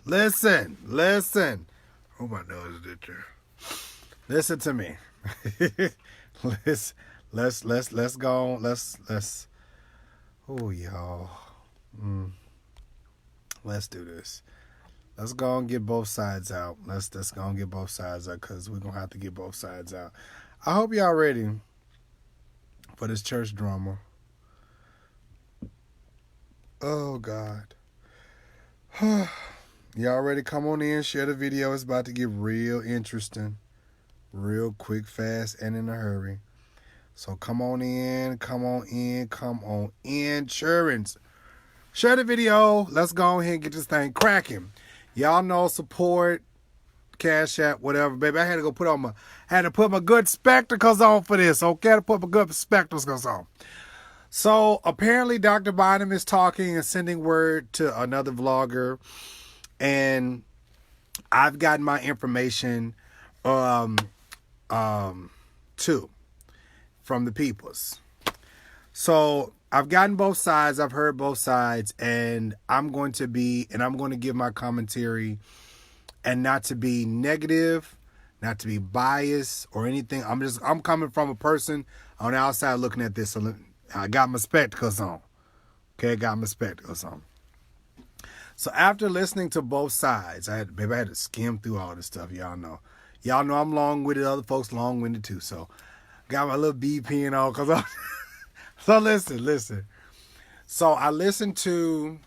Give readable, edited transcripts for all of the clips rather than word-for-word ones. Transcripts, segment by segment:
Listen. Oh, my nose did there. Listen to me. let's go on. Let's. Oh, y'all. Let's do this. Let's go and get both sides out. Let's go and get both sides out because we're gonna have to get both sides out. I hope y'all ready for this church drama. Oh God. Y'all ready? Come on in, share the video. It's about to get real interesting. Real quick, fast, and in a hurry. So come on in. Insurance. Share the video. Let's go ahead and get this thing cracking. Y'all know support, Cash App, whatever, baby. I had to put my good spectacles on for this, okay? I had to put my good spectacles on. So apparently Dr. Bynum is talking and sending word to another vlogger, and I've gotten my information too from the peoples. So I've gotten both sides. I've heard both sides, and I'm going to give my commentary, and not to be negative, not to be biased or anything. I'm coming from a person on the outside looking at this. So I got my spectacles on. Okay, got my spectacles on. So after listening to both sides, I had to skim through all this stuff. Y'all know I'm long-winded. Other folks long-winded too. So got my little B pen on because So listen. So I listened to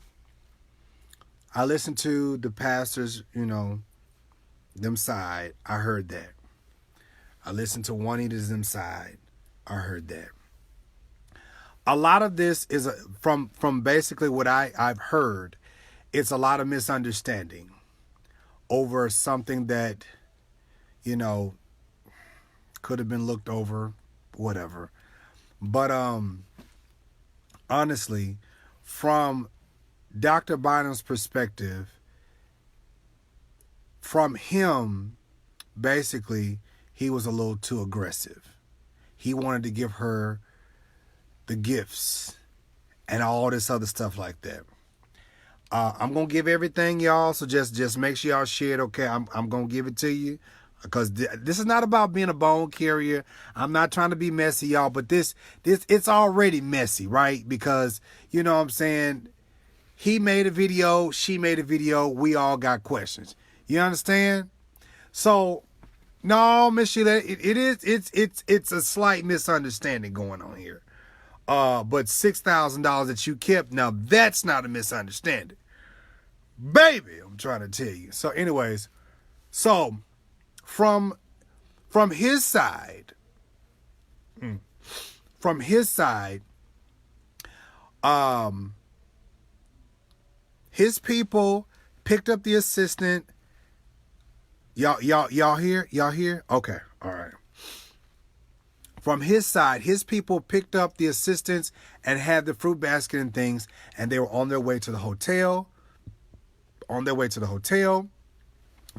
the pastors, them side. I heard that. I listened to Juanita's them side. I heard that. A lot of this is from basically what I've heard. It's a lot of misunderstanding over something that, could have been looked over, whatever. But honestly, from Dr. Bynum's perspective, from him, basically, he was a little too aggressive. He wanted to give her the gifts and all this other stuff like that. I'm going to give everything, y'all, so just make sure y'all share it, okay? I'm going to give it to you. Because this is not about being a bone carrier. I'm not trying to be messy, y'all. But this it's already messy, right? Because, you know what I'm saying? He made a video. She made a video. We all got questions. You understand? So, no, Miss Sheila, it's a slight misunderstanding going on here. But $6,000 that you kept, now that's not a misunderstanding. Baby, I'm trying to tell you. So anyways, From his side, his people picked up the assistant. Y'all here? Okay, all right. From his side, his people picked up the assistants and had the fruit basket and things, and they were on their way to the hotel.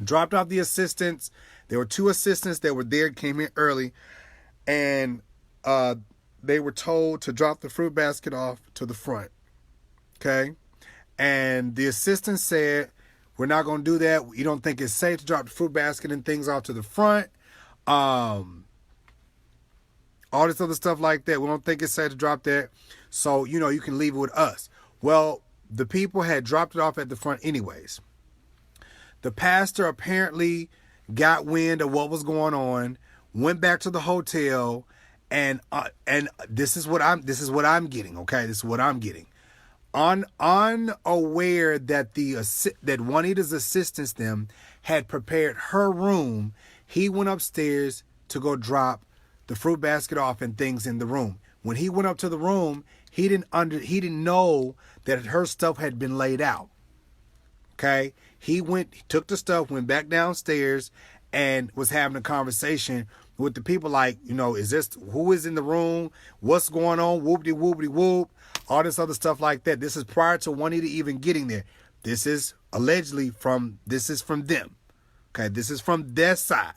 Dropped off the assistants. There were 2 assistants that were there, came in early, and they were told to drop the fruit basket off to the front. Okay? And the assistant said, we're not going to do that. You don't think it's safe to drop the fruit basket and things off to the front. All this other stuff like that. We don't think it's safe to drop that. So, you can leave it with us. Well, the people had dropped it off at the front anyways. The pastor apparently got wind of what was going on, went back to the hotel, and this is what I'm getting. Okay, this is what I'm getting. Unaware that that Juanita's assistants them had prepared her room, he went upstairs to go drop the fruit basket off and things in the room. When he went up to the room, he didn't know that her stuff had been laid out. Okay, he took the stuff, went back downstairs, and was having a conversation with the people like, who is in the room? What's going on? Whoopty whoopty whoop. All this other stuff like that. This is prior to Juanita even getting there. This is allegedly from them. Okay, this is from their side.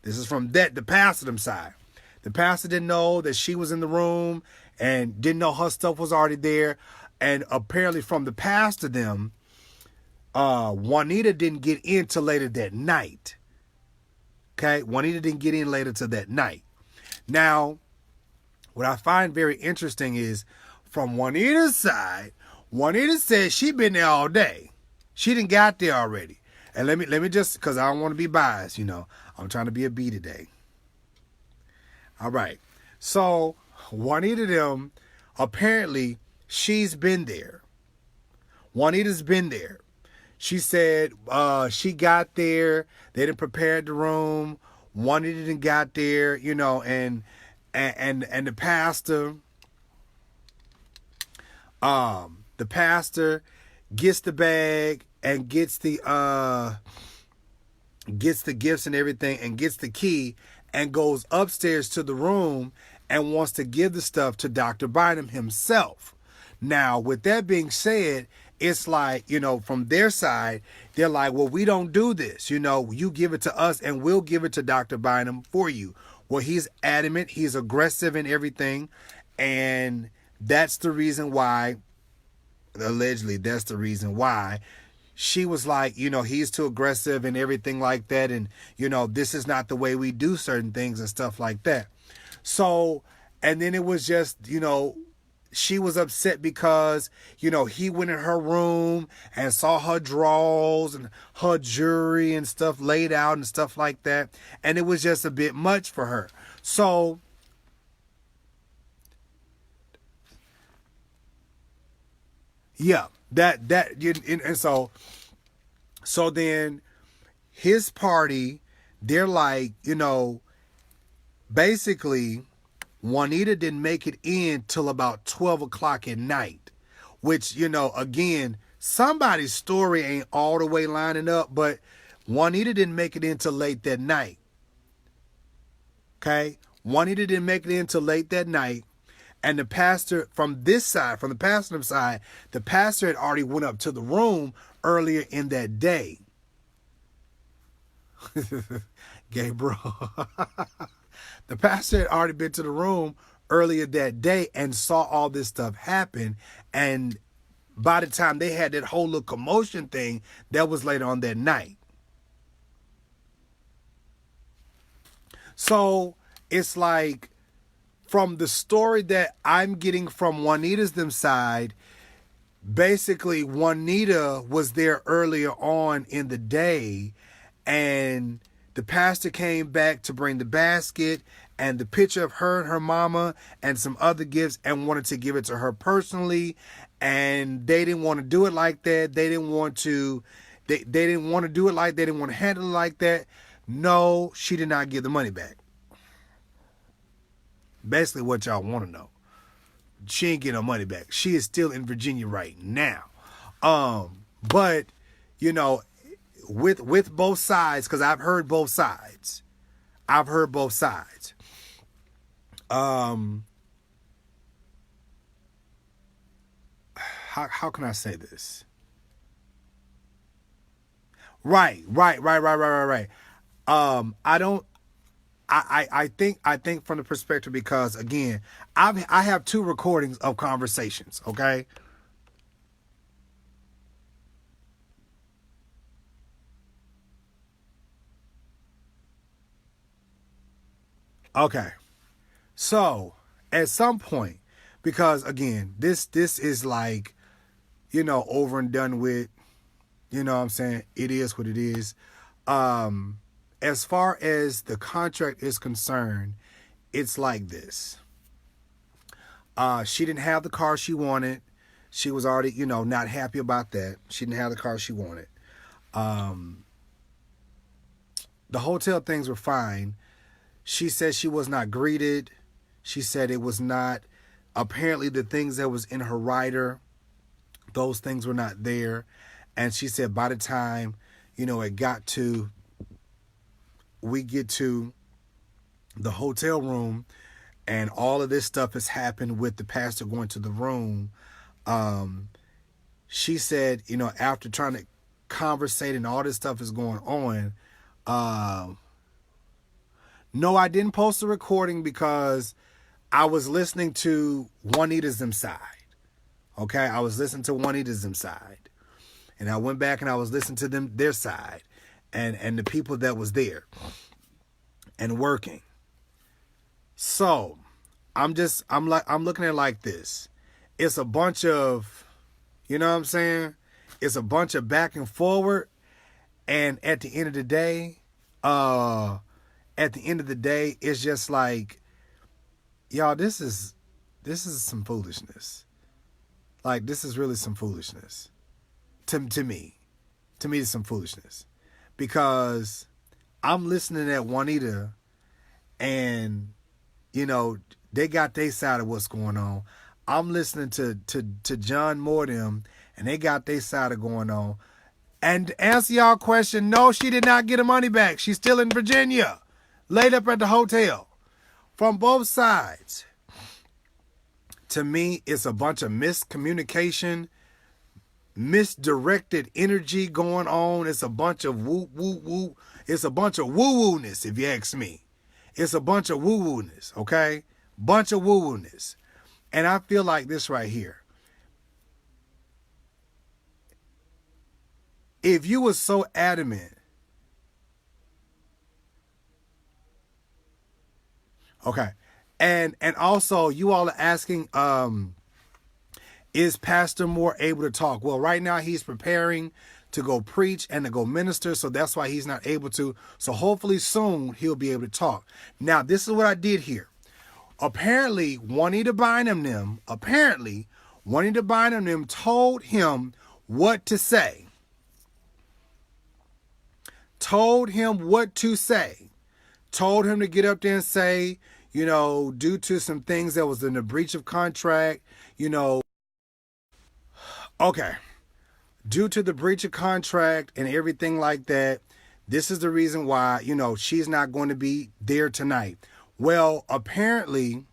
This is from the pastor side. The pastor didn't know that she was in the room and didn't know her stuff was already there. And apparently from the pastor them, Juanita didn't get in till later that night. Okay, Juanita didn't get in later to that night. Now, what I find very interesting is from Juanita's side, Juanita said she been there all day. She didn't got there already. And let me just, because I don't want to be biased, I'm trying to be a B today. All right. So Juanita them, apparently she's been there. Juanita's been there. She said she got there. They didn't prepare the room. Juanita didn't got there, and the pastor, the pastor gets the bag and gets the gifts and everything and gets the key and goes upstairs to the room and wants to give the stuff to Dr. Bynum himself. Now, with that being said, it's like, from their side, they're like, well, we don't do this. You give it to us and we'll give it to Dr. Bynum for you. Well, he's adamant. He's aggressive in everything. And that's the reason why, allegedly, that's the reason why she was like, he's too aggressive and everything like that. And, this is not the way we do certain things and stuff like that. So, and then it was just, she was upset because, he went in her room and saw her drawers and her jewelry and stuff laid out and stuff like that. And it was just a bit much for her. So, yeah, and so then his party, they're like, basically, Juanita didn't make it in till about 12 o'clock at night, which, again, somebody's story ain't all the way lining up, but Juanita didn't make it in till late that night. Okay? Juanita didn't make it in till late that night. And the pastor from this side, from the pastor's side, the pastor had already went up to the room earlier in that day. Gabriel. The pastor had already been to the room earlier that day and saw all this stuff happen. And by the time they had that whole little commotion thing, that was later on that night. So it's like, from the story that I'm getting from Juanita's them side, basically Juanita was there earlier on in the day, and the pastor came back to bring the basket and the picture of her and her mama and some other gifts and wanted to give it to her personally. And they didn't want to do it like that. They didn't want to do it like that. They didn't want to handle it like that. No, she did not give the money back. Basically what y'all want to know. She ain't getting her money back. She is still in Virginia right now. But, with both sides, because I've heard both sides. How can I say this? Right. I think from the perspective, because again, I have 2 recordings of conversations, okay? Okay. So, at some point, because again, this is like, over and done with, you know what I'm saying? It is what it is. As far as the contract is concerned, it's like this. She didn't have the car she wanted. She was already, not happy about that. She didn't have the car she wanted. The hotel things were fine. She said she was not greeted. She said it was not, apparently the things that was in her rider, those things were not there. And she said by the time, we get to the hotel room and all of this stuff has happened with the pastor going to the room. She said, after trying to conversate and all this stuff is going on, no, I didn't post the recording because I was listening to Juanita's them side. Okay, I was listening to Juanita's them side. And I went back and I was listening to their side, and the people that was there and working. So I'm looking at it like this. It's a bunch of, you know what I'm saying? It's a bunch of back and forward. And at the end of the day, it's just like, y'all, this is some foolishness. Like, this is really some foolishness. To me. To me, it's some foolishness. Because I'm listening at Juanita, and, you know, they got their side of what's going on. I'm listening to John Mortem, and they got their side of going on. And to answer y'all question, no, she did not get her money back. She's still in Virginia, laid up at the hotel. From both sides. To me, it's a bunch of miscommunication, misdirected energy going on. It's a bunch of woo. It's a bunch of woo-woo-ness, if you ask me. It's a bunch of woo-woo-ness, okay? Bunch of woo-woo-ness. And I feel like this right here. If you were so adamant, okay, and also you all are asking, is Pastor Moore able to talk? Well, right now he's preparing to go preach and to go minister, so that's why he's not able to. So hopefully soon he'll be able to talk. Now, this is what I did here. Apparently, Juanita Bynum told him what to say. Told him what to say. Told him to get up there and say, you know, due to some things that was in the breach of contract, you know, okay, due to the breach of contract and everything like that, this is the reason why, you know, she's not going to be there tonight. Well, apparently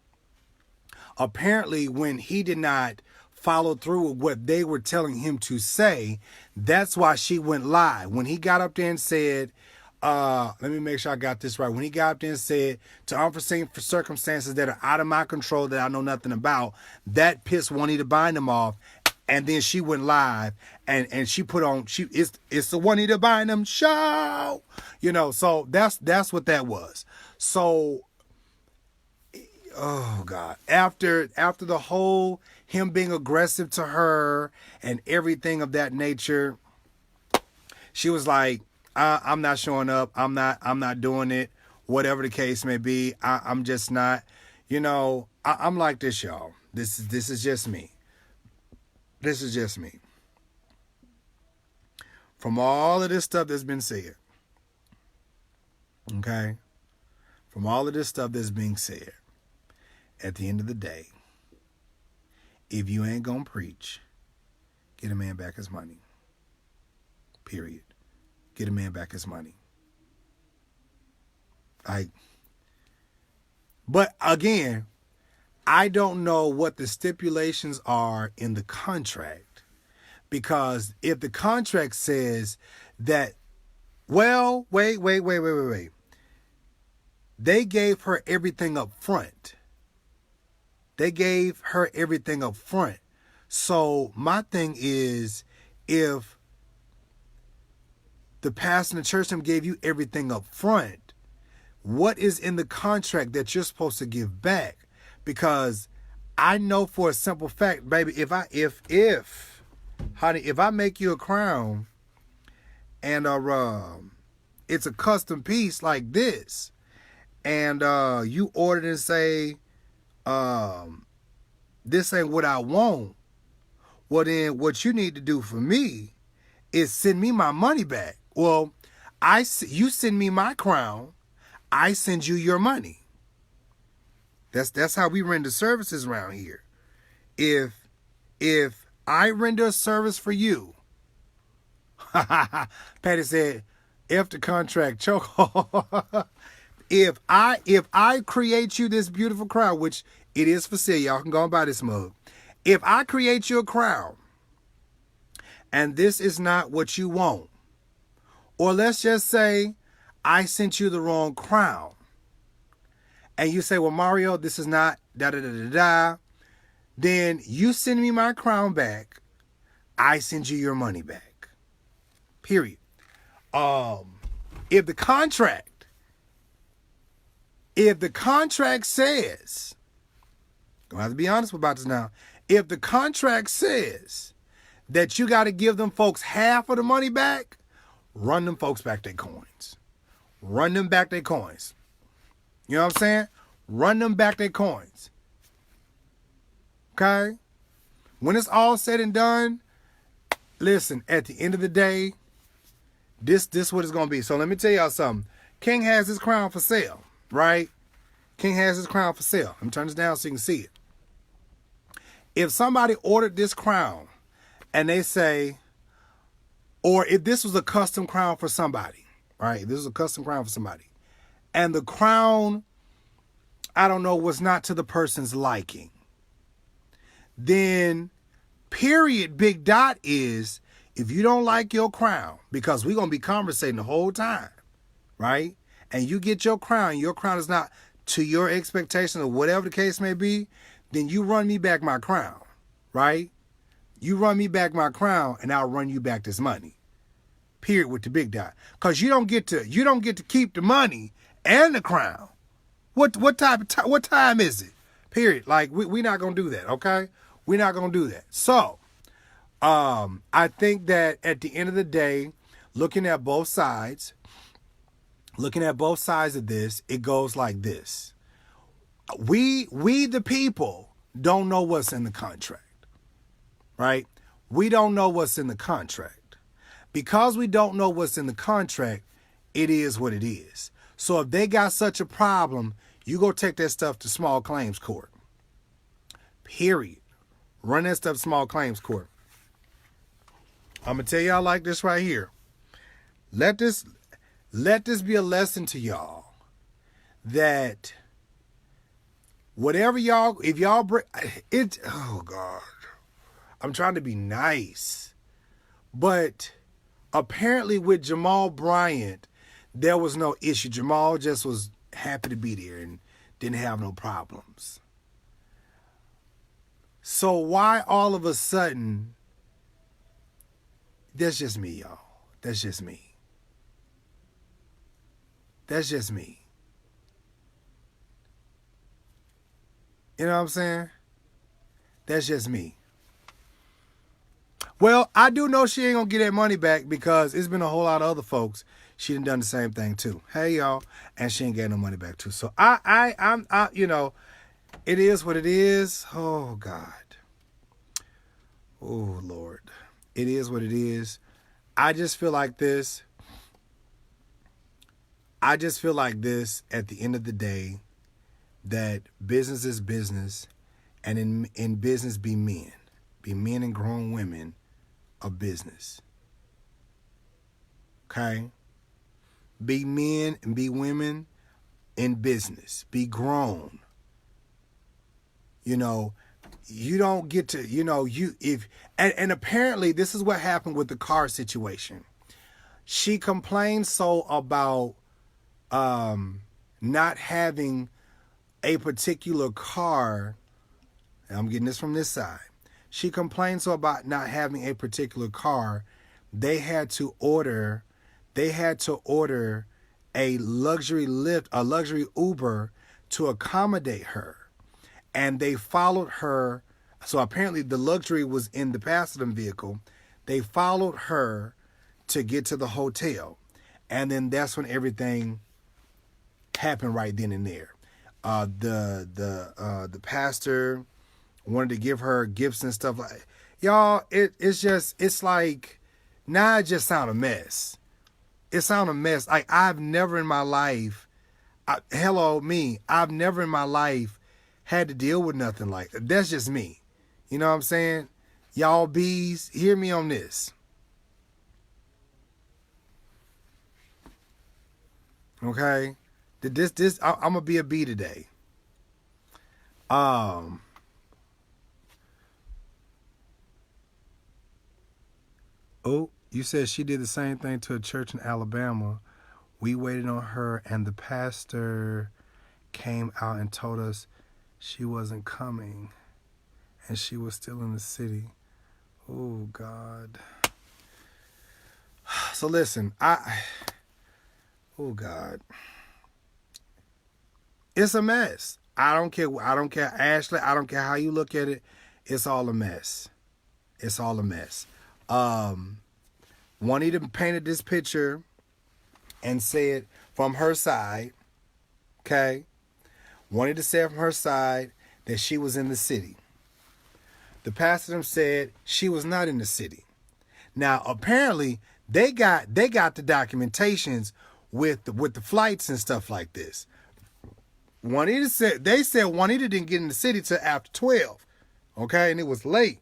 when he did not follow through with what they were telling him to say, that's why she went live. When he got up there and said, let me make sure I got this right. When he got up there and said, to unforeseen circumstances that are out of my control that I know nothing about, that pissed Juanita Bynum off. And then she went live and she put on, it's the Juanita Bynum show, you know, so that's what that was. So, oh God, after the whole, him being aggressive to her and everything of that nature, she was like, I'm not showing up. I'm not doing it. Whatever the case may be. I'm just not, you know, I'm like this, y'all. This is just me. This is just me. From all of this stuff that's been said, okay? From all of this stuff that's being said, at the end of the day, if you ain't gonna preach, get a man back his money. Period. Get a man back his money. But again, I don't know what the stipulations are in the contract, because if the contract says that, well, wait. They gave her everything up front. So my thing is, if the pastor and the church gave you everything up front, what is in the contract that you're supposed to give back? Because I know for a simple fact, baby, if I make you a crown and it's a custom piece like this, and you order it and say, this ain't what I want, well then what you need to do for me is send me my money back. Well, you send me my crown, I send you your money. That's how we render services around here. If I render a service for you, Patty said, F the contract choke. If I create you this beautiful crown, which it is for sale, y'all can go and buy this mug. If I create you a crown and this is not what you want, or let's just say I sent you the wrong crown, and you say, well, Mario, this is not da-da-da-da-da, then you send me my crown back, I send you your money back. Period. If the contract says, I'm gonna have to be honest about this now. If the contract says that you got to give them folks half of the money back, run them folks back their coins. Run them back their coins. You know what I'm saying? Run them back their coins. Okay? When it's all said and done, listen, at the end of the day, this what it's going to be. So let me tell y'all something. King has his crown for sale, right? King has his crown for sale. Let me turn this down so you can see it. If somebody ordered this crown and they say, or if this was a custom crown for somebody, right? This is a custom crown for somebody. And the crown, I don't know, was not to the person's liking. Then, period, big dot is, if you don't like your crown, because we're going to be conversating the whole time, right? And you get your crown is not to your expectation or whatever the case may be, then you run me back my crown, right? You run me back my crown and I'll run you back this money. Period, with the big dot. Because you don't get to keep the money and the crown. What time is it? Period. Like we're not gonna do that, okay? We're not gonna do that. So I think that at the end of the day, looking at both sides of this, it goes like this. We the people don't know what's in the contract, right? We don't know what's in the contract. Because we don't know what's in the contract, it is what it is. So if they got such a problem, you go take that stuff to small claims court. Period. Run that stuff to small claims court. I'm going to tell y'all like this right here. Let this be a lesson to y'all that whatever y'all, if y'all bring it, oh God, I'm trying to be nice, but apparently with Jamal Bryant, there was no issue. Jamal just was happy to be there and didn't have no problems. So why all of a sudden, that's just me, y'all. That's just me. That's just me. You know what I'm saying? That's just me. Well, I do know she ain't gonna get that money back because it's been a whole lot of other folks. She done the same thing too. Hey y'all, and she ain't getting no money back too. So I'm you know, it is what it is. Oh God. Oh Lord. It is what it is. I just feel like this. At the end of the day, that business is business, and in business be men. Be men and grown women of business. Okay? Be men and be women in business. Be grown. You know, you don't get to, you know, and apparently this is what happened with the car situation. She complained so about not having a particular car. And I'm getting this from this side. She complained so about not having a particular car, they had to order a luxury Lyft, a luxury Uber to accommodate her. And they followed her. So apparently the luxury was in the passenger vehicle. They followed her to get to the hotel. And then that's when everything happened right then and there. The pastor wanted to give her gifts and stuff like, y'all, it's like, now it just sound a mess. It sound a mess. Like I've never in my life, I've never in my life had to deal with nothing like that. That's just me. You know what I'm saying? Y'all bees, hear me on this. Okay? I'm gonna be a bee today. Oh, you said she did the same thing to a church in Alabama. We waited on her and the pastor came out and told us she wasn't coming and she was still in the city. Oh God. So listen, oh God, it's a mess. I don't care. I don't care, Ashley. I don't care how you look at it. It's all a mess. It's all a mess. Juanita painted this picture and said from her side, okay? Juanita said from her side that she was in the city. The pastor said she was not in the city. Now apparently they got the documentations with the flights and stuff like this. Juanita said Juanita didn't get in the city till after 12. Okay, and it was late.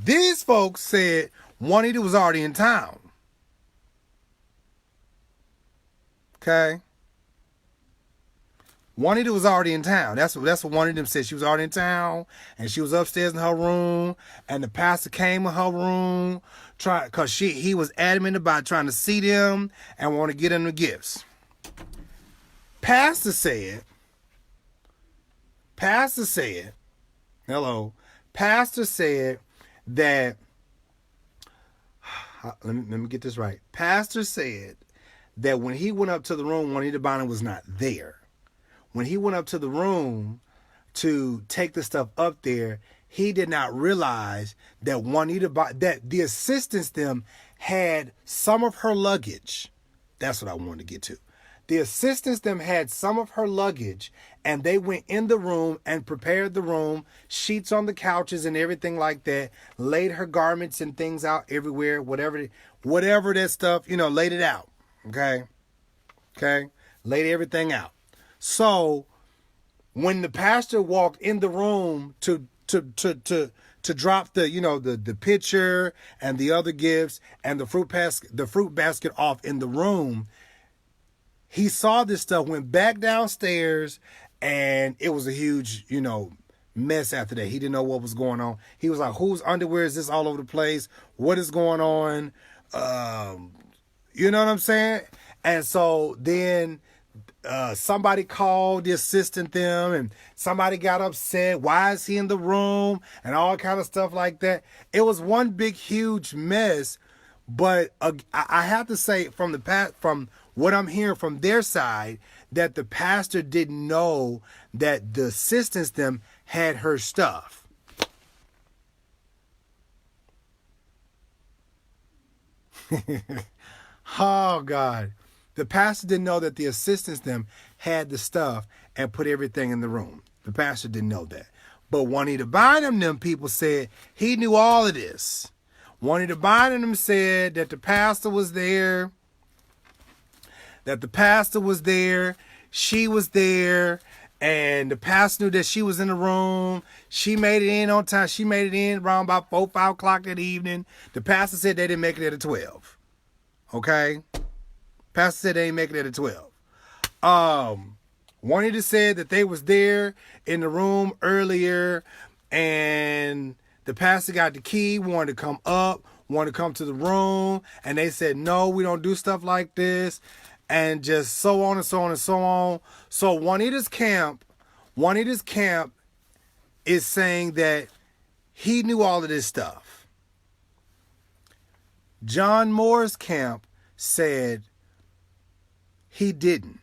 These folks said Juanita was already in town. Okay. Juanita was already in town. That's what one of them said. She was already in town, and she was upstairs in her room, and the pastor came in her room, cause he was adamant about trying to see them and want to get them the gifts. Pastor said, hello, Pastor said that, let me get this right. Pastor said that when he went up to the room, Juanita Bynum was not there. When he went up to the room to take the stuff up there, he did not realize that that the assistants them had some of her luggage. That's what I wanted to get to. The assistants them had some of her luggage, and they went in the room and prepared the room, sheets on the couches and everything like that, laid her garments and things out everywhere, whatever that stuff, laid it out. Okay? Laid everything out. So when the pastor walked in the room to drop the pitcher and the other gifts and the fruit basket off in the room, he saw this stuff, went back downstairs, and it was a huge, mess after that. He didn't know what was going on. He was like, whose underwear is this all over the place? What is going on? You know what I'm saying? And so then somebody called the assistant them, and somebody got upset. Why is he in the room? And all kind of stuff like that. It was one big, huge mess. But I have to say, from what I'm hearing from their side, that the pastor didn't know that the assistants them had her stuff. Oh God. The pastor didn't know that the assistants them had the stuff and put everything in the room. The pastor didn't know that. But Juanita Bynum them people said he knew all of this. Juanita Bynum them said that the pastor was there. She was there. And the pastor knew that she was in the room. She made it in on time. She made it in around about 4, 5 o'clock that evening. The pastor said they didn't make it at 12. Okay? Pastor said they didn't make it at 12. Juanita said that they was there in the room earlier, and the pastor got the key, wanted to come up, wanted to come to the room, and they said, no, we don't do stuff like this, and just so on and so on and so on. So Juanita's camp is saying that he knew all of this stuff. John Moore's camp said he didn't.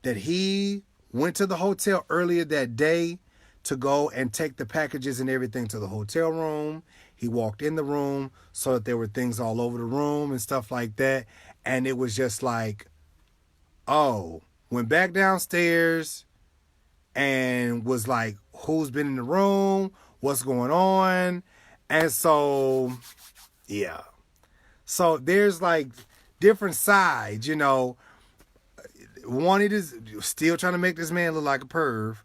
That he went to the hotel earlier that day to go and take the packages and everything to the hotel room. He walked in the room, saw that there were things all over the room and stuff like that. And it was just like, went back downstairs and was like, who's been in the room? What's going on? And so, yeah. So there's like different sides, Juanita's still trying to make this man look like a perv.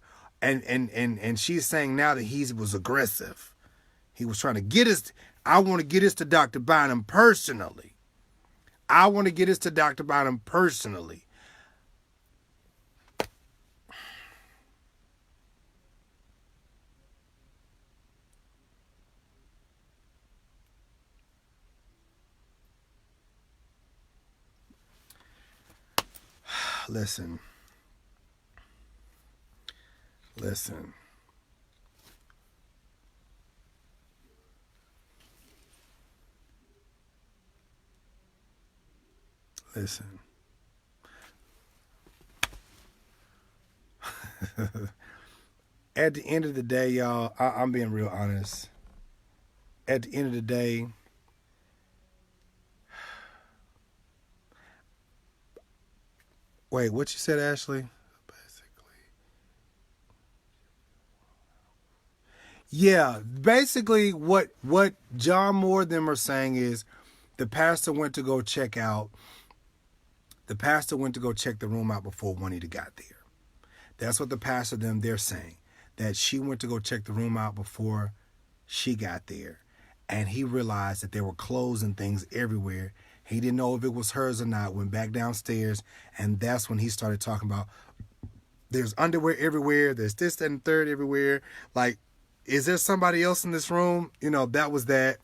And she's saying now that he was aggressive. He was trying to get us. I want to get us to Dr. Bynum personally. Listen. Listen. At the end of the day, y'all, I'm being real honest. At the end of the day, wait, what you said, Ashley? Yeah, basically what John Moore them are saying is the pastor went to go check out. The pastor went to go check the room out before Juanita got there. That's what the pastor them they're saying, that she went to go check the room out before she got there, and he realized that there were clothes and things everywhere. He didn't know if it was hers or not. Went back downstairs, and that's when he started talking about there's underwear everywhere. There's this, that, and third everywhere. Like, is there somebody else in this room? You know, that was that.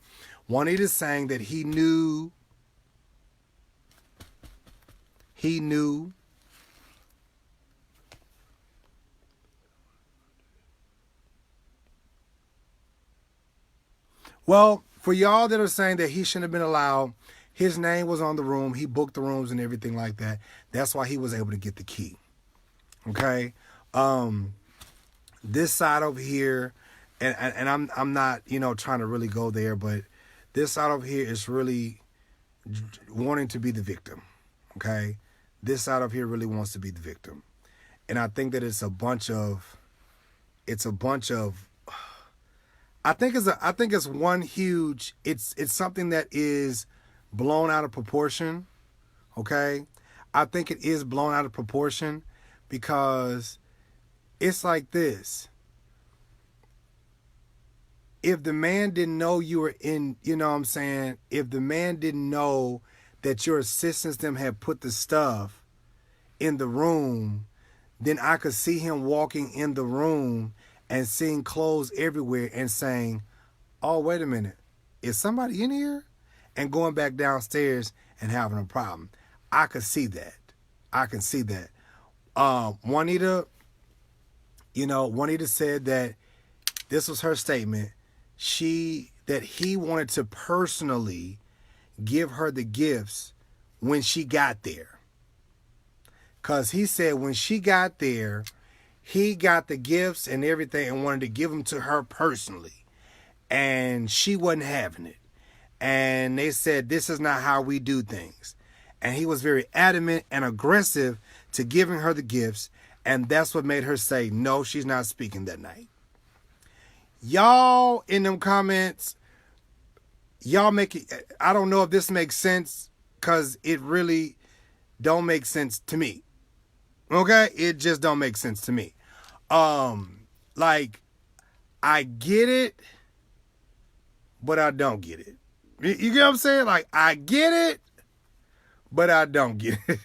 Juanita's saying that he knew. Well, for y'all that are saying that he shouldn't have been allowed, his name was on the room. He booked the rooms and everything like that. That's why he was able to get the key. Okay? This side over here, and I'm not, trying to really go there, but this side over here is really wanting to be the victim. Okay? This side over here really wants to be the victim. And I think that it's a bunch of I think it's one huge, it's something that is blown out of proportion. Okay? I think it is blown out of proportion because it's like this. If the man didn't know you were in, you know what I'm saying? If the man didn't know that your assistants them had put the stuff in the room, then I could see him walking in the room and seeing clothes everywhere and saying, oh, wait a minute, is somebody in here? And going back downstairs and having a problem. I could see that. I can see that. Juanita said that this was her statement. That he wanted to personally give her the gifts when she got there. Because he said when she got there, he got the gifts and everything and wanted to give them to her personally. And she wasn't having it. And they said, this is not how we do things. And he was very adamant and aggressive to giving her the gifts. And that's what made her say, no, she's not speaking that night. Y'all in them comments, y'all make it, I don't know if this makes sense because it really don't make sense to me. Okay? It just don't make sense to me. Like, I get it, but I don't get it. You get what I'm saying? Like, I get it, but I don't get it.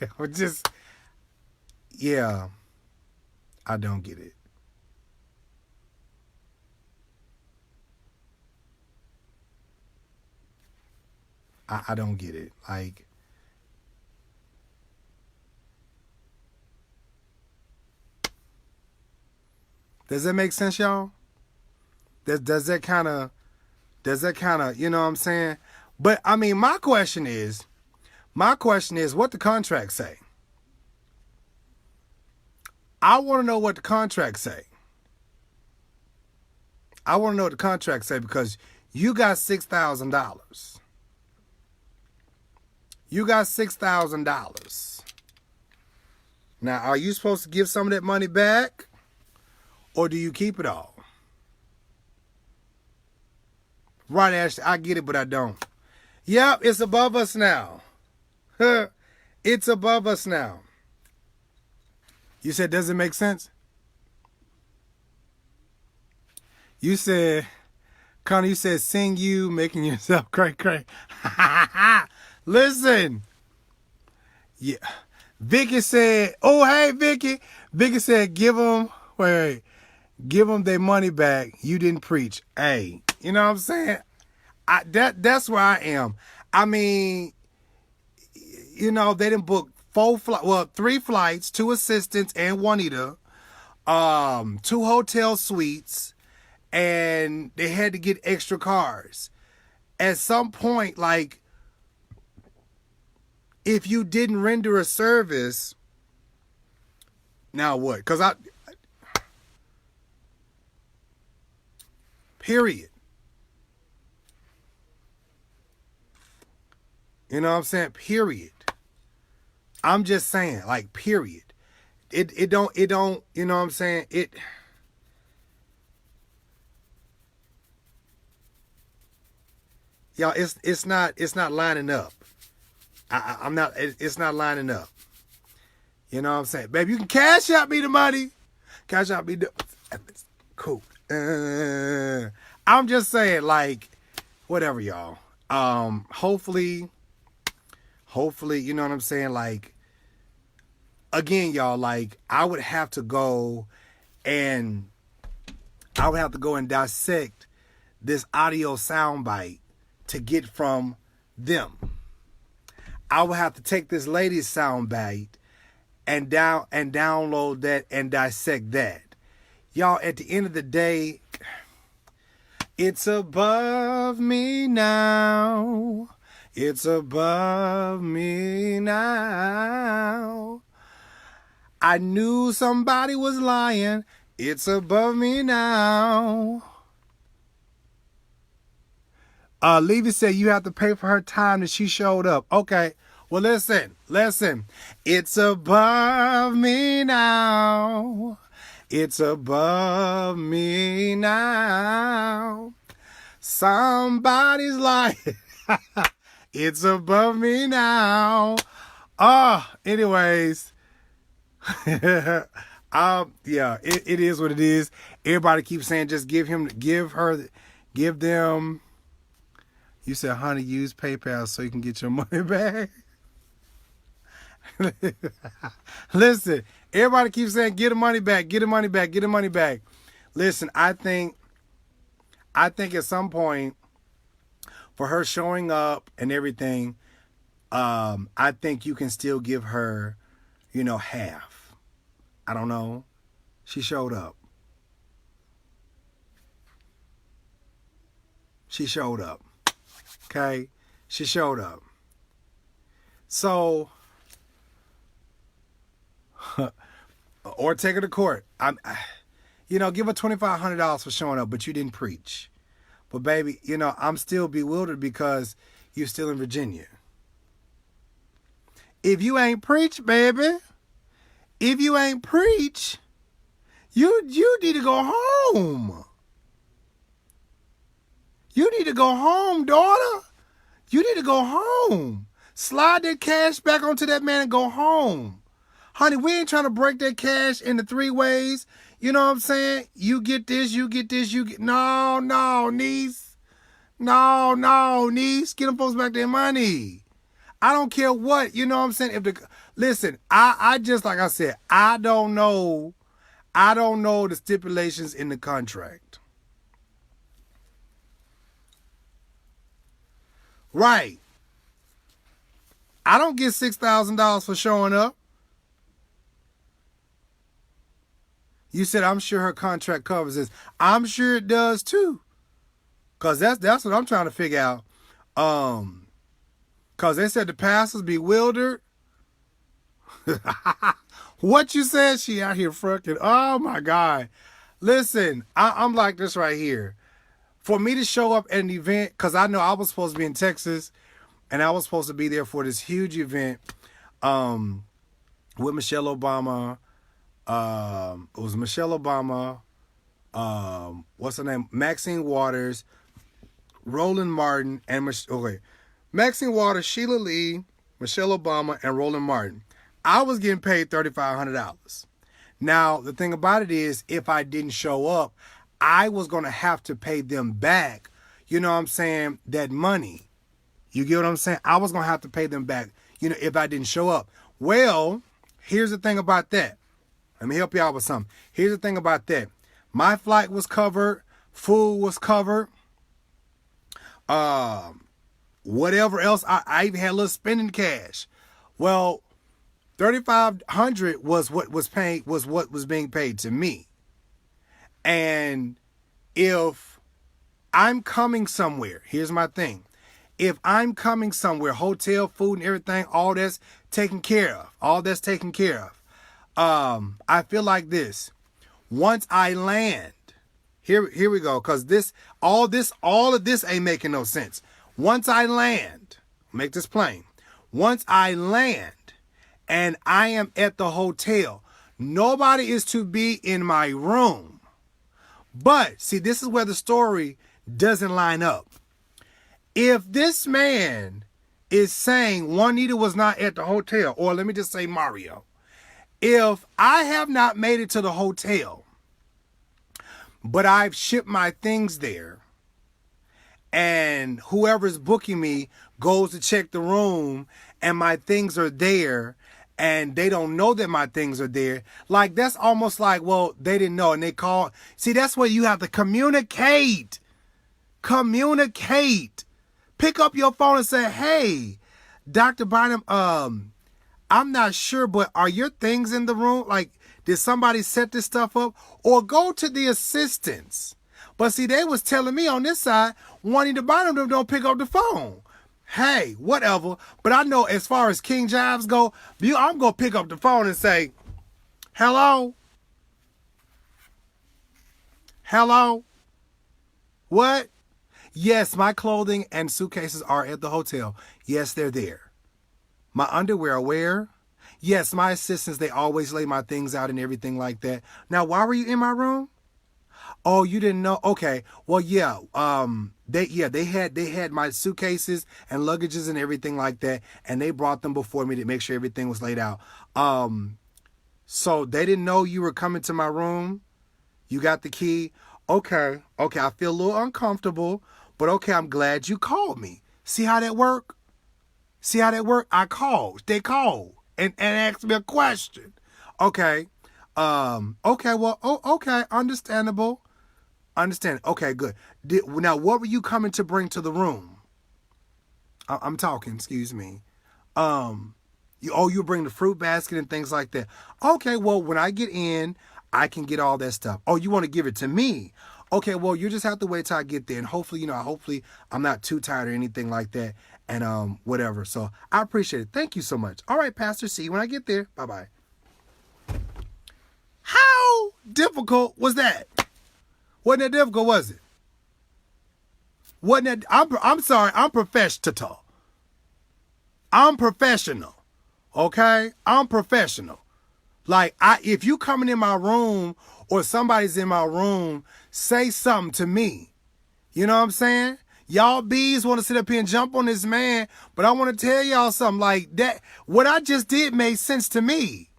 I don't get it. I don't get it. Like, does that make sense, y'all? Does that kind of, you know what I'm saying? But I mean, my question is what the contract say? I want to know what the contract say. I want to know what the contract say because you got $6,000. You got $6,000. Now, are you supposed to give some of that money back? Or do you keep it all? Right, Ashley, I get it, but I don't. Yep, it's above us now. It's above us now. You said, does it make sense? You said, Connie, you said, sing you, making yourself cray. Listen. Yeah. Vicky said, oh, hey, Vicky. Vicky said, give them their money back. You didn't preach. Hey, you know what I'm saying? That's where I am. I mean, they didn't book 3 flights, 2 assistants and Juanita, 2 hotel suites, and they had to get extra cars. At some point, like, if you didn't render a service, now what? Because period. You know what I'm saying? Period. I'm just saying, like, period. It don't, you know what I'm saying? Y'all, it's not lining up. I'm not, it's not lining up. You know what I'm saying? Baby, you can cash out me the money. Cash out me the, cool. I'm just saying, like, whatever, y'all. Hopefully, you know what I'm saying? Like, again, y'all, like, I would have to go and dissect this audio soundbite to get from them. I would have to take this lady's soundbite and download that and dissect that. Y'all, at the end of the day, it's above me now. It's above me now. I knew somebody was lying. It's above me now. Levy said you have to pay for her time that she showed up. Okay. Well, listen. It's above me now. It's above me now. Somebody's lying. It's above me now. Anyways. Yeah, it is what it is. Everybody keeps saying just give them. You said, honey, use PayPal so you can get your money back. Listen, everybody keeps saying get the money back, get the money back, get the money back. Listen, I think at some point for her showing up and everything, I think you can still give her, half. I don't know. She showed up. Okay? She showed up. So, or take her to court. Give her $2,500 for showing up, but you didn't preach. But baby, I'm still bewildered because you're still in Virginia. If you ain't preach, baby, you need to go home. You need to go home, daughter. You need to go home. Slide that cash back onto that man and go home. Honey, we ain't trying to break that cash into 3 ways. You know what I'm saying? You get this, you get this, No, niece. No, niece. Get them folks back their money. I don't care what, you know what I'm saying? Listen, I just, like I said, I don't know the stipulations in the contract. Right. I don't get $6,000 for showing up. You said, I'm sure her contract covers this. I'm sure it does too. Cause that's what I'm trying to figure out. Cause they said the pastors bewildered. What you said? She out here fucking. Oh my God. Listen, I'm like this right here. For me to show up at an event, because I know I was supposed to be in Texas, and I was supposed to be there for this huge event with Michelle Obama. It was Michelle Obama, what's her name? Maxine Waters, Roland Martin, and Maxine Waters, Sheila Lee, Michelle Obama, and Roland Martin. I was getting paid $3,500. Now, the thing about it is, if I didn't show up, I was going to have to pay them back, you know what I'm saying, that money. You get what I'm saying? I was going to have to pay them back, if I didn't show up. Well, here's the thing about that. Let me help you out with something. Here's the thing about that. My flight was covered. Food was covered. Whatever else. I even had a little spending cash. Well, $3,500 was what was being paid to me. And if I'm coming somewhere, here's my thing. if I'm coming somewhere, hotel, food and everything, all that's taken care of. All that's taken care of. I feel like this. Once I land, here we go, because all of this ain't making no sense. Once I land, make this plain. Once I land and I am at the hotel, nobody is to be in my room. But see, this is where the story doesn't line up. If this man is saying Juanita was not at the hotel, or let me just say Mario, if I have not made it to the hotel, but I've shipped my things there, and whoever's booking me goes to check the room and my things are there and they don't know that my things are there, like that's almost like, well, they didn't know and they call. See, that's where you have to communicate. Pick up your phone and say, hey, Dr. Bynum, I'm not sure, but are your things in the room? Like, did somebody set this stuff up? Or go to the assistants. But see, they was telling me on this side, wanting to buy them don't pick up the phone. Hey, whatever. But I know as far as King Jives go, I'm going to pick up the phone and say, hello? Hello? What? Yes, my clothing and suitcases are at the hotel. Yes, they're there. My underwear where? Yes, my assistants, they always lay my things out and everything like that. Now, why were you in my room? Oh, you didn't know? Okay. Well, yeah. They had my suitcases and luggages and everything like that, and they brought them before me to make sure everything was laid out. So they didn't know you were coming to my room. You got the key. Okay. I feel a little uncomfortable, but okay, I'm glad you called me. See how that work? I called. They called and asked me a question. Okay. Okay. Well, okay. Understandable. Understand. Okay, good. Now, what were you coming to bring to the room? I'm talking, excuse me. You bring the fruit basket and things like that. Okay, well, when I get in, I can get all that stuff. Oh, you want to give it to me? Okay, well, you just have to wait till I get there. And hopefully I'm not too tired or anything like that. And whatever. So I appreciate it. Thank you so much. All right, Pastor. See you when I get there. Bye-bye. How difficult was that? Wasn't that difficult, was it? Wasn't that? I'm sorry. I'm professional. Okay? I'm professional. Like, if you coming in my room or somebody's in my room, say something to me. You know what I'm saying? Y'all bees want to sit up here and jump on this man, but I want to tell y'all something like that. What I just did made sense to me.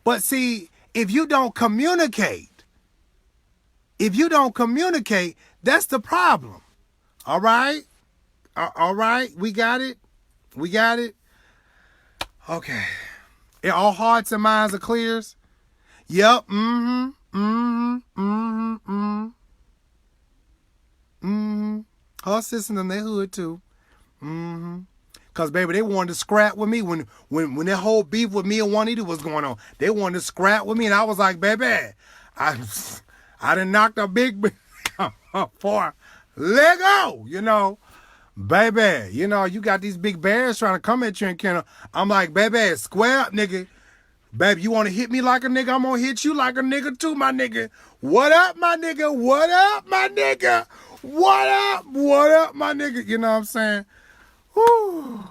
But see, if you don't communicate, that's the problem. All right? All right? We got it? Okay. All hearts and minds are clears? Yep. Her sisters in their hood too. Cause baby, they wanted to scrap with me when that whole beef with me and Juanita was going on. They wanted to scrap with me, and I was like, baby, I done knocked a big for Lego, baby. You got these big bears trying to come at you and Kendall. I'm like, baby, square up, nigga. Baby, you want to hit me like a nigga? I'm going to hit you like a nigga too, my nigga. What up, my nigga? What up, my nigga? What up, my nigga? You know what I'm saying? Whew.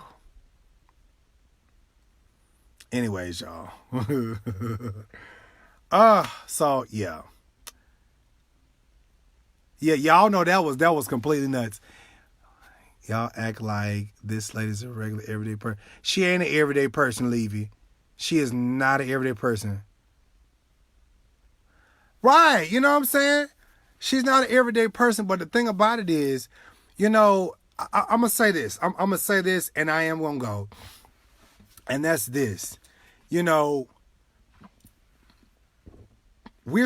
Anyways, y'all. So, yeah. Yeah, y'all know that was completely nuts. Y'all act like this lady's a regular everyday person. She ain't an everyday person, Levy. She is not an everyday person. Right, you know what I'm saying? She's not an everyday person, but the thing about it is, I'm going to say this. I'm going to say this, and I am going to go. And that's this. We're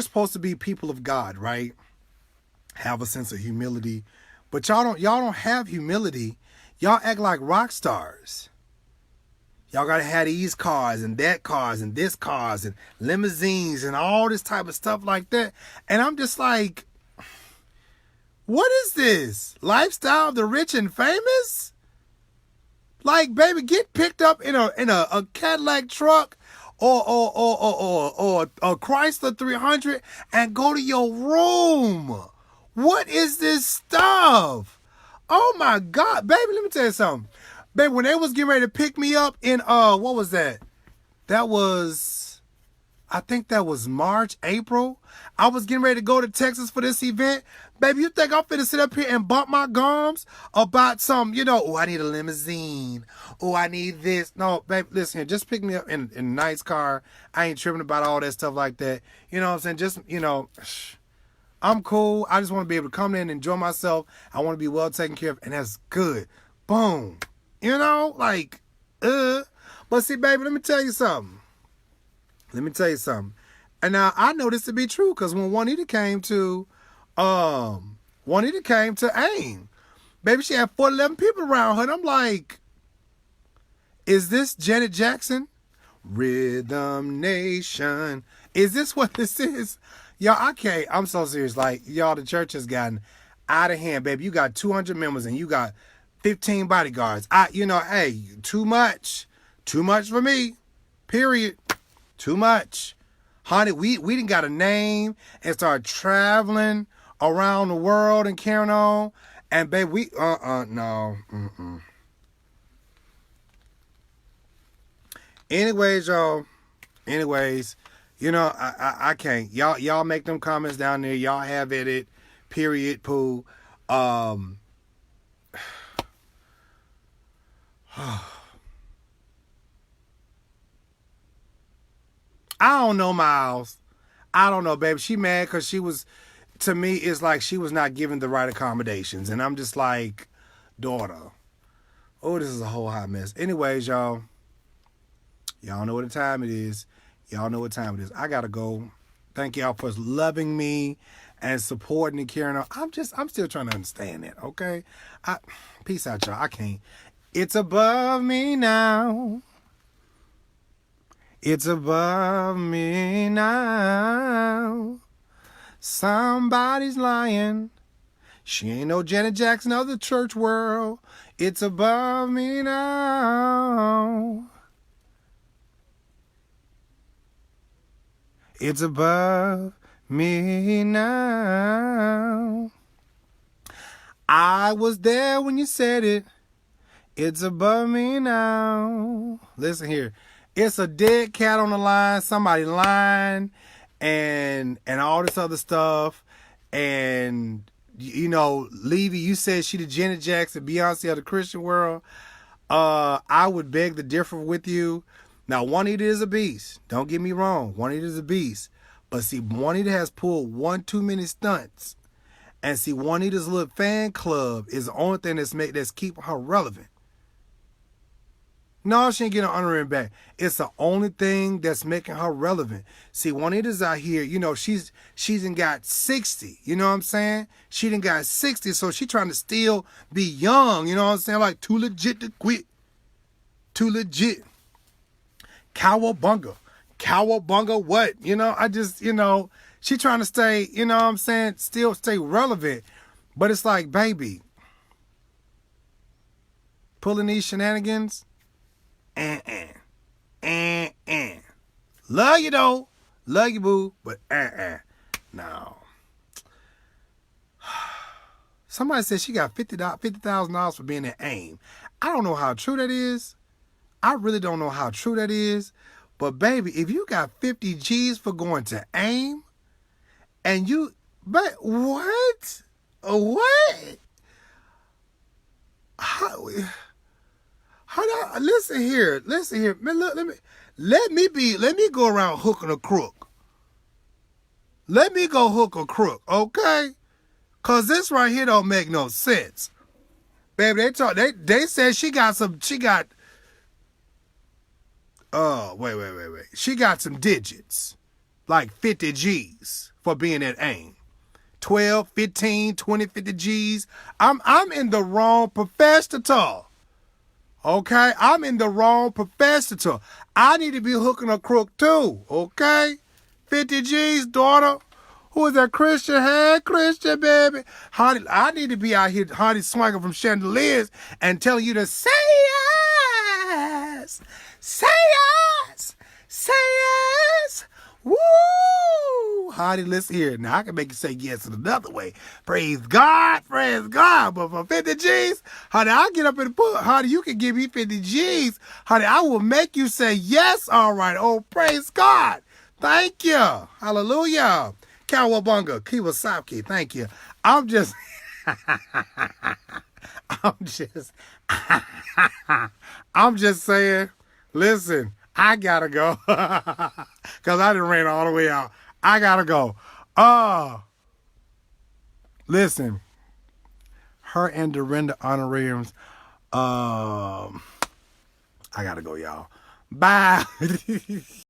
supposed to be people of God, right? Have a sense of humility. But y'all don't have humility. Y'all act like rock stars. Y'all gotta have these cars and that cars and this cars and limousines and all this type of stuff like that. And I'm just like, what is this? Lifestyle of the rich and famous? Like, baby, get picked up in a Cadillac truck or a Chrysler 300 and go to your room. What is this stuff? Oh my God, baby, let me tell you something. Baby, when they was getting ready to pick me up in what was that? That was, I think that was March, April. I was getting ready to go to Texas for this event. Baby, you think I'm finna sit up here and bump my gums about some, oh, I need a limousine. Oh, I need this. No, baby, listen here. Just pick me up in a nice car. I ain't tripping about all that stuff like that. You know what I'm saying? Just, I'm cool. I just want to be able to come in and enjoy myself. I want to be well taken care of, and that's good. Boom. But see, baby, let me tell you something. And now I know this to be true because when Juanita came to AIM, baby, she had 411 people around her. And I'm like, is this Janet Jackson? Rhythm Nation. Is this what this is? Y'all, I can't. I'm so serious. Like, y'all, the church has gotten out of hand, baby. You got 200 members and you got 15 bodyguards. Hey, too much. Too much for me. Period. Too much. Honey, we didn't got a name and start traveling around the world and carrying on. And baby, we no. Anyways, y'all. I can't. Y'all make them comments down there. Y'all have it. Period. Poo. I don't know, Miles. I don't know, baby. She mad because to me, it's like she was not given the right accommodations. And I'm just like, daughter. Oh, this is a whole hot mess. Anyways, y'all. Y'all know what time it is. I gotta go. Thank y'all for loving me and supporting and carrying on. I'm still trying to understand that, okay? Peace out, y'all. I can't. It's above me now. It's above me now. Somebody's lying. She ain't no Janet Jackson of the church world. It's above me now. It's above me now. I was there when you said it. It's above me now. Listen here. It's a dead cat on the line, somebody lying, and all this other stuff. And, Levy, you said she the Janet Jackson, Beyonce of the Christian world. I would beg to differ with you. Now, Juanita is a beast. Don't get me wrong. Juanita is a beast. But see, Juanita has pulled one too many stunts. And see, Juanita's little fan club is the only thing that's keeping her relevant. No, she ain't getting her honorary back. It's the only thing that's making her relevant. See, Juanita's out here, she's done got 60. You know what I'm saying? She done got 60, so she trying to still be young. You know what I'm saying? Like, too legit to quit. Too legit. Cowabunga what? I just, she trying to stay, you know what I'm saying, still stay relevant. But it's like, baby, pulling these shenanigans, Love you though. Love you, boo, but no. Somebody said she got $50,000 for being at AIM. I don't know how true that is. I really don't know how true that is. But baby, if you got 50 G's for going to AIM, and but what? What? Listen here. Man, look, let me go around hooking a crook. Let me go hook a crook, okay? Cause this right here don't make no sense. Baby, they said she got wait. She got some digits. Like 50 G's for being at AIM. 12, 15, 20, 50 G's. I'm in the wrong professional. Okay? I'm in the wrong professional. I need to be hooking a crook too. Okay? 50 G's, daughter. Who is that Christian? Hey, Christian, baby. Honey, I need to be out here, honey, swinging from chandeliers and telling you to say yes. Say yes. Say yes. Woo! Honey, listen here. Now, I can make you say yes in another way. Praise God. Praise God. But for 50 G's, honey, I'll get up in the pool. Honey, you can give me 50 G's. Honey, I will make you say yes. All right. Oh, praise God. Thank you. Hallelujah. Cowabunga. Kiwasaki. Thank you. I'm just... I'm just saying, listen, I gotta go. Cause I done ran all the way out. I gotta go. Listen, her and Dorinda honorariums. I gotta go, y'all. Bye.